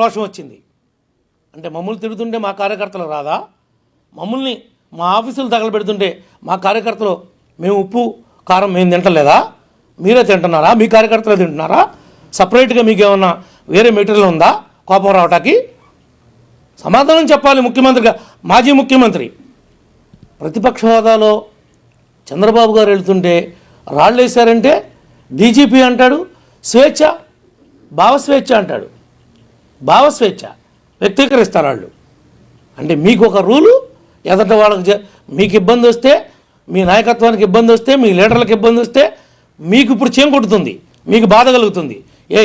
రోషం వచ్చింది అంటే మమ్మల్ని తిడుతుంటే మా కార్యకర్తలు రాదా? మమ్మల్ని మా ఆఫీసులు తగలబెడుతుంటే మా కార్యకర్తలు మేము ఉప్పు కారం మేము తింటలేదా? మీరే తింటున్నారా? మీ కార్యకర్తలు తింటున్నారా? సపరేట్గా మీకు ఏమన్నా వేరే మెటీరియల్ ఉందా కోపం రావటానికి? సమాధానం చెప్పాలి ముఖ్యమంత్రిగా. మాజీ ముఖ్యమంత్రి ప్రతిపక్ష హోదాలో చంద్రబాబు గారు వెళ్తుంటే రాళ్ళు వేశారంటే డీజీపీ అంటాడు, స్వేచ్ఛ భావస్వేచ్ఛ అంటాడు. భావస్వేచ్ఛ వ్యక్తీకరిస్తారు వాళ్ళు. అంటే మీకు ఒక రూలు, ఎదట వాళ్ళకి మీకు ఇబ్బంది వస్తే, మీ నాయకత్వానికి ఇబ్బంది వస్తే, మీ లీడర్లకు ఇబ్బంది వస్తే మీకు ఇప్పుడు చేయం కొడుతుంది, మీకు బాధ కలుగుతుంది.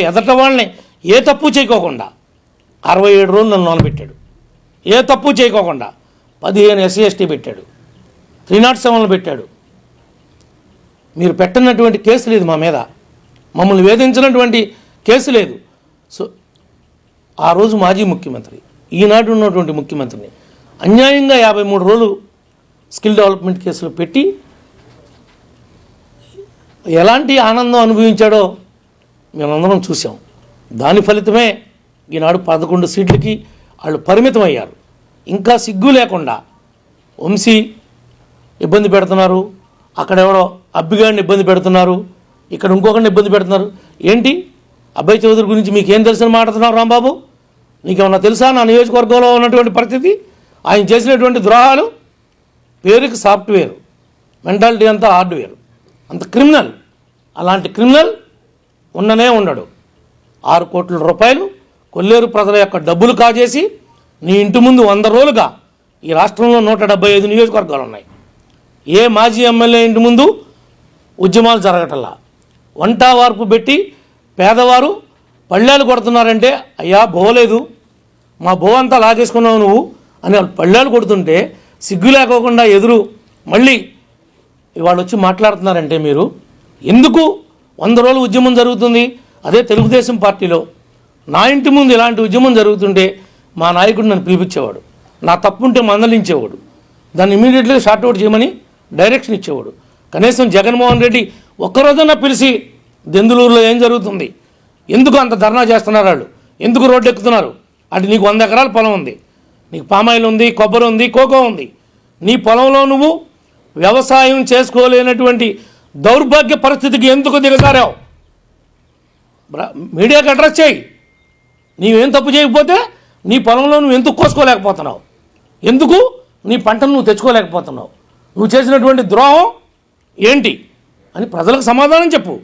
ఎదట వాళ్ళని ఏ తప్పు చేయకోకుండా 67 రోజులు నన్ను నొలబెట్టాడు. ఏ తప్పు చేయకోకుండా 15 SC ST పెట్టాడు, 307 పెట్టాడు. మీరు పెట్టినటువంటి కేసు లేదు మా మీద, మమ్మల్ని వేధించినటువంటి కేసు లేదు. సో ఆ రోజు మాజీ ముఖ్యమంత్రి, ఈనాడు ఉన్నటువంటి ముఖ్యమంత్రిని అన్యాయంగా 53 రోజులు స్కిల్ డెవలప్మెంట్ కేసులు పెట్టి ఎలాంటి ఆనందం అనుభవించాడో మేమందరం చూసాం. దాని ఫలితమే ఈనాడు 11 సీట్లకి వాళ్ళు పరిమితం అయ్యారు. ఇంకా సిగ్గు లేకుండా వంశీ ఇబ్బంది పెడుతున్నారు, అక్కడెవడో అబ్బిగాడిని ఇబ్బంది పెడుతున్నారు, ఇక్కడ ఇంకొకరిని ఇబ్బంది పెడుతున్నారు. ఏంటి అబ్బాయి చౌదరి గురించి మీకేం తెలిసిన మాట్లాడుతున్నారు రాంబాబు? నీకేమన్నా తెలుసా నా నియోజకవర్గంలో ఉన్నటువంటి పరిస్థితి, ఆయన చేసినటువంటి ద్రోహాలు? పేరుకి సాఫ్ట్వేర్, మెంటాలిటీ అంతా హార్డ్వేర్, అంత క్రిమినల్. అలాంటి క్రిమినల్ ఉండనే ఉండడు. 6 కోట్ల రూపాయలు కొల్లేరు ప్రజల యొక్క డబ్బులు కాజేసి నీ ఇంటి ముందు 100 రోజులుగా ఈ రాష్ట్రంలో 175 నియోజకవర్గాలు ఉన్నాయి. ఏ మాజీ ఎమ్మెల్యే ఇంటి ముందు ఉద్యమాలు జరగటల్లా. వంట వార్పు పెట్టి పేదవారు పళ్ళేలు కొడుతున్నారంటే, అయ్యా బోలేదు, మా బో అంతా లాగేసుకున్నావు నువ్వు అని పళ్ళేలు కొడుతుంటే సిగ్గు లేకోకుండా ఎదురు మళ్ళీ ఇవాళ వచ్చి మాట్లాడుతున్నారంటే మీరు ఎందుకు 100 రోజులు ఉద్యమం జరుగుతుంది? అదే తెలుగుదేశం పార్టీలో నా ఇంటి ముందు ఇలాంటి ఉద్యమం జరుగుతుంటే మా నాయకుడు నన్ను పిలిపించేవాడు, నా తప్పుంటే మందలించేవాడు, దాన్ని ఇమీడియట్గా షార్ట్అవుట్ చేయమని డైరెక్షన్ ఇచ్చేవాడు. కనీసం జగన్మోహన్ రెడ్డి ఒక్కరోజన్నా పిలిచి దెందులూరులో ఏం జరుగుతుంది, ఎందుకు అంత ధర్నా చేస్తున్నారు వాళ్ళు, ఎందుకు రోడ్డు ఎక్కుతున్నారు, అటు నీకు 100 ఎకరాల పొలం ఉంది, నీకు పామాయిల్ ఉంది, కొబ్బరి ఉంది, కోకో ఉంది, నీ పొలంలో నువ్వు వ్యవసాయం చేసుకోలేనటువంటి దౌర్భాగ్య పరిస్థితికి ఎందుకు దిగజారావు? మీడియాకి అడ్రస్ చేయి. నీవేం తప్పు చేయకపోతే నీ పొలంలో నువ్వు ఎందుకు కోసుకోలేకపోతున్నావు, ఎందుకు నీ పంటను నువ్వు తెచ్చుకోలేకపోతున్నావు, నువ్వు చేసినటువంటి ద్రోహం ఏంటి అని ప్రజలకు సమాధానం చెప్పు.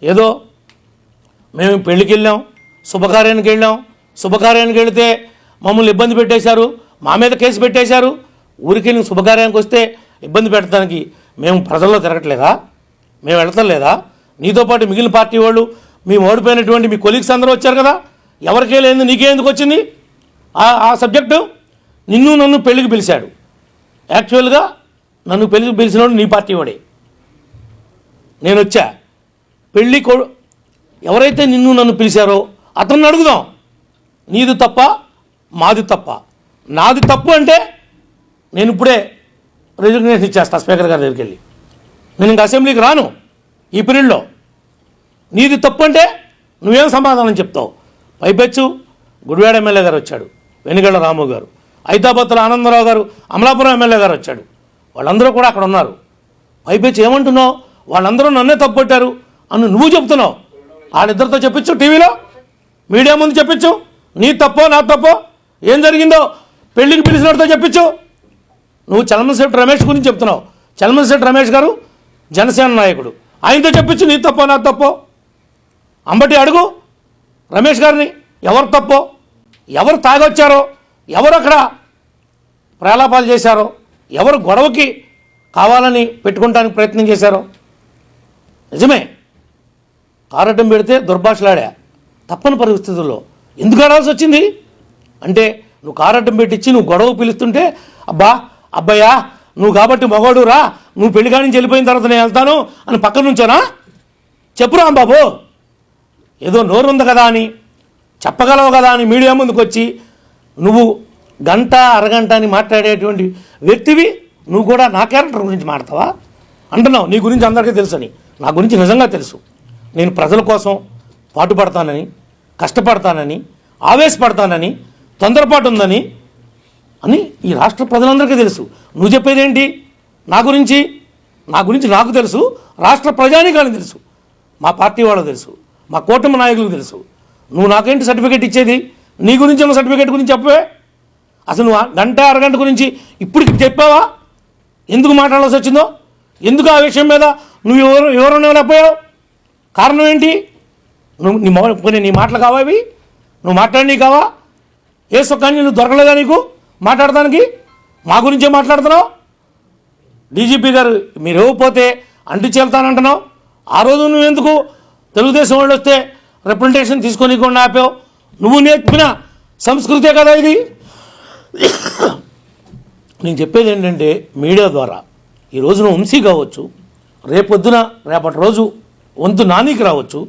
ఏదో మేము పెళ్ళికి వెళ్ళాం, శుభకార్యానికి వెళ్ళాం, శుభకార్యానికి వెళితే మమ్మల్ని ఇబ్బంది పెట్టేశారు, మా మీద కేసు పెట్టేశారు, ఊరికి నువ్వు శుభకార్యానికి వస్తే ఇబ్బంది పెట్టడానికి మేము ప్రజల్లో తిరగట్లేదా? మేము వెళతాం లేదా? నీతో పాటు మిగిలిన పార్టీ వాళ్ళు, మేము ఓడిపోయినటువంటి మీ కొలీగ్స్ అందరూ వచ్చారు కదా, ఎవరికే లేదు నీకే ఎందుకు వచ్చింది ఆ సబ్జెక్టు? నిన్ను నన్ను పెళ్ళికి పిలిచాడు. యాక్చువల్గా నన్ను పెళ్ళికి పిలిచినోడు నీ పార్టీ వాడే. నేను వచ్చా పెళ్ళి ఎవరైతే నిన్ను నన్ను పిలిచారో అతన్ని అడుగుదాం, నీది తప్ప మాది తప్ప. నాది తప్పు అంటే నేను ఇప్పుడే రిజిగ్నేషన్ ఇచ్చేస్తా స్పీకర్ గారి దగ్గరికి వెళ్ళి, నేను ఇంకా అసెంబ్లీకి రాను ఈ పీరియడ్లో. నీది తప్పు అంటే నువ్వేం సమాధానం చెప్తావు? పైపెచ్చు గుడివాడ ఎమ్మెల్యే గారు వచ్చాడు, వెనుగళ్ల రాము గారు, హైదరాబాద్లో ఆనందరావు గారు, అమలాపురం ఎమ్మెల్యే గారు వచ్చాడు, వాళ్ళందరూ కూడా అక్కడ ఉన్నారు. పైపెచ్చు ఏమంటున్నావు? వాళ్ళందరూ నన్నే తప్పుపట్టారు అని నువ్వు చెప్తున్నావు. వాళ్ళిద్దరితో చెప్పించు, టీవీలో మీడియా ముందు చెప్పించు, నీ తప్పో నా తప్పో ఏం జరిగిందో పెళ్ళికి పిలిచినట్టుతో చెప్పించు. నువ్వు చలమశెట్టి రమేష్ గురించి చెప్తున్నావు. చలమశెట్టి రమేష్ గారు జనసేన నాయకుడు, ఆయనతో చెప్పించు నీ తప్పో నా తప్పో. అంబటి అడుగు రమేష్ గారిని, ఎవరు తప్పో, ఎవరు తాగొచ్చారో, ఎవరు అక్కడ ప్రలాపాలు చేశారో, ఎవరు గొడవకి కావాలని పెట్టుకోవడానికి ప్రయత్నం చేశారో. నిజమే కారటం పెడితే దుర్భాషలాడా, తప్పని పరిస్థితుల్లో ఎందుకు ఆడాల్సి వచ్చింది అంటే నువ్వు కారటం పెట్టించి నువ్వు గొడవ పిలుస్తుంటే అబ్బాయా నువ్వు కాబట్టి మగవాడు రా, నువ్వు పెళ్లి కాడి నుంచి వెళ్ళిపోయిన తర్వాత నేను వెళ్తాను అని పక్కన నుంచోనా? చెప్పురా బాబు, ఏదో నోరు ఉంది కదా అని చెప్పగలవు కదా అని మీడియా ముందుకు వచ్చి నువ్వు గంట అరగంట అని మాట్లాడేటువంటి వ్యక్తివి నువ్వు కూడా నా క్యారెక్టర్ గురించి మాట్లాడతావా అంటున్నావు. నీ గురించి అందరికీ తెలుసని, నా గురించి నిజంగా తెలుసు. నేను ప్రజల కోసం పాటుపడతానని, కష్టపడతానని, ఆవేశపడతానని, తొందరపాటు ఉందని అని ఈ రాష్ట్ర ప్రజలందరికీ తెలుసు. నువ్వు చెప్పేదేంటి? నా గురించి నాకు తెలుసు, రాష్ట్ర ప్రజానీకానికి తెలుసు, మా పార్టీ వాళ్ళకు తెలుసు, మా కూటమి నాయకులకు తెలుసు. నువ్వు నాకేంటి సర్టిఫికేట్ ఇచ్చేది? నీ గురించి ఉన్న సర్టిఫికేట్ గురించి చెప్పవే. అసలు నువ్వు గంట అరగంట గురించి ఇప్పుడు చెప్పావా? ఎందుకు మాట్లాడాల్సి వచ్చిందో? ఎందుకు ఆ విషయం మీద నువ్వు వివరణ ఇవ్వలేకపోయావు? కారణం ఏంటి? నీ మాటలు కావా ఇవి? నువ్వు మాట్లాడి కావా? ఏ సుఖాన్ని నువ్వు దొరకలేదా నీకు మాట్లాడడానికి? మా గురించే మాట్లాడుతున్నావు. డీజీపీ గారు మీరు ఇవ్వకపోతే అంటు చేల్తానంటున్నావు. ఆ రోజు నువ్వు ఎందుకు తెలుగుదేశం వాళ్ళు వస్తే రిప్రజెంటేషన్ తీసుకొని ఆపావు? నువ్వు నేర్పిన సంస్కృతే కదా ఇది. నేను చెప్పేది ఏంటంటే మీడియా ద్వారా ఈ రోజున వంశీ కావచ్చు, రేపటి రోజు వంతు నానికి రావచ్చు,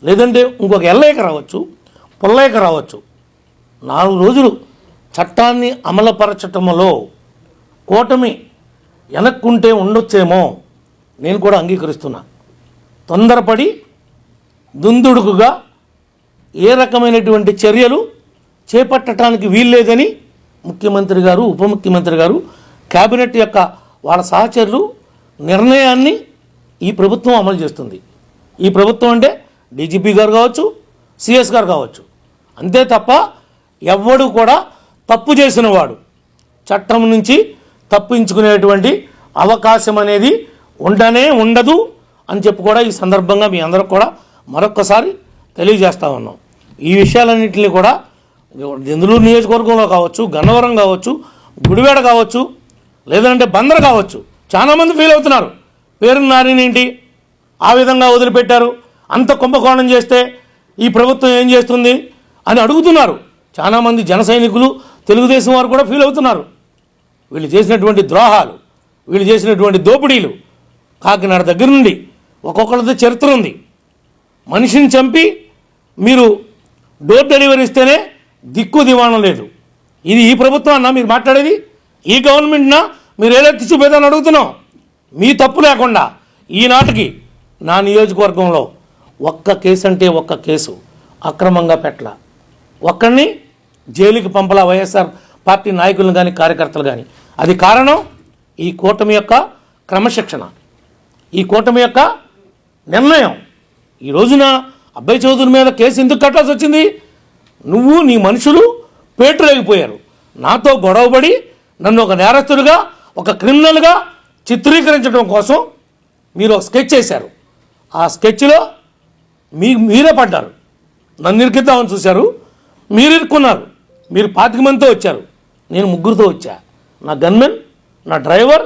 లేదంటే ఇంకొక ఎల్లయ్యకి రావచ్చు, పుల్లయ్యకి రావచ్చు. 4 రోజులు చట్టాన్ని అమలుపరచటంలో కూటమి వెనక్కుంటే ఉండొచ్చేమో నేను కూడా అంగీకరిస్తున్నా. తొందరపడి దుందుడుకుగా ఏ రకమైనటువంటి చర్యలు చేపట్టడానికి వీల్లేదని ముఖ్యమంత్రి గారు, ఉప ముఖ్యమంత్రి గారు, కేబినెట్ యొక్క వాళ్ళ సహచరులు నిర్ణయాన్ని ఈ ప్రభుత్వం అమలు చేస్తుంది. ఈ ప్రభుత్వం అంటే డీజీపీ గారు కావచ్చు, సిఎస్ గారు కావచ్చు. అంతే తప్ప ఎవ్వడు కూడా తప్పు చేసిన వాడు చట్టం నుంచి తప్పించుకునేటువంటి అవకాశం అనేది ఉండదు అని చెప్పి కూడా ఈ సందర్భంగా మీ అందరికి కూడా మరొక్కసారి తెలియజేస్తా ఉన్నాం. ఈ విషయాలన్నింటినీ కూడా దెందులూరు నియోజకవర్గంలో కావచ్చు, గన్నవరం కావచ్చు, గుడివాడ కావచ్చు, లేదంటే బందర్ కావచ్చు, చాలామంది ఫీల్ అవుతున్నారు. పేరు నారినేంటి ఆ విధంగా వదిలిపెట్టారు, అంత కుంభకోణం చేస్తే ఈ ప్రభుత్వం ఏం చేస్తుంది అని అడుగుతున్నారు. చాలామంది జన సైనికులు, తెలుగుదేశం వారు కూడా ఫీల్ అవుతున్నారు. వీళ్ళు చేసినటువంటి ద్రోహాలు, వీళ్ళు చేసినటువంటి దోపిడీలు కాకినాడ దగ్గర నుండి ఒక్కొక్కరితో చరిత్ర ఉంది. మనిషిని చంపి మీరు డోర్ డెలివరీ ఇస్తేనే దిక్కు దివాణం లేదు. ఇది ఈ ప్రభుత్వం అన్నా మీరు మాట్లాడేది? ఈ గవర్నమెంట్నా మీరు ఏదైతే చూపేదని అడుగుతున్నాం. మీ తప్పు లేకుండా ఈనాటికి నా నియోజకవర్గంలో ఒక్క కేసు అంటే ఒక్క కేసు అక్రమంగా పెట్టల, ఒక్కడిని జైలుకి పంపలా వైఎస్ఆర్ పార్టీ నాయకులను కానీ కార్యకర్తలు కానీ. అది కారణం ఈ కూటమి యొక్క క్రమశిక్షణ, ఈ కూటమి యొక్క నిర్ణయం. ఈ రోజున అబ్బాయి చౌదరి మీద కేసు ఎందుకు కట్టాల్సి వచ్చింది? నువ్వు నీ మనుషులు పేటరేగిపోయారు. నాతో గొడవపడి నన్ను ఒక నేరస్తుడిగా, ఒక క్రిమినల్గా చిత్రీకరించడం కోసం మీరు ఒక స్కెచ్ చేశారు. ఆ స్కెచ్లో మీరే పడ్డారు. నన్ను ఇరికిద్దామని చూశారు, మీరు ఇరుక్కున్నారు. మీరు 25 మందితో వచ్చారు, నేను 3తో వచ్చా. నా గన్మెన్, నా డ్రైవర్,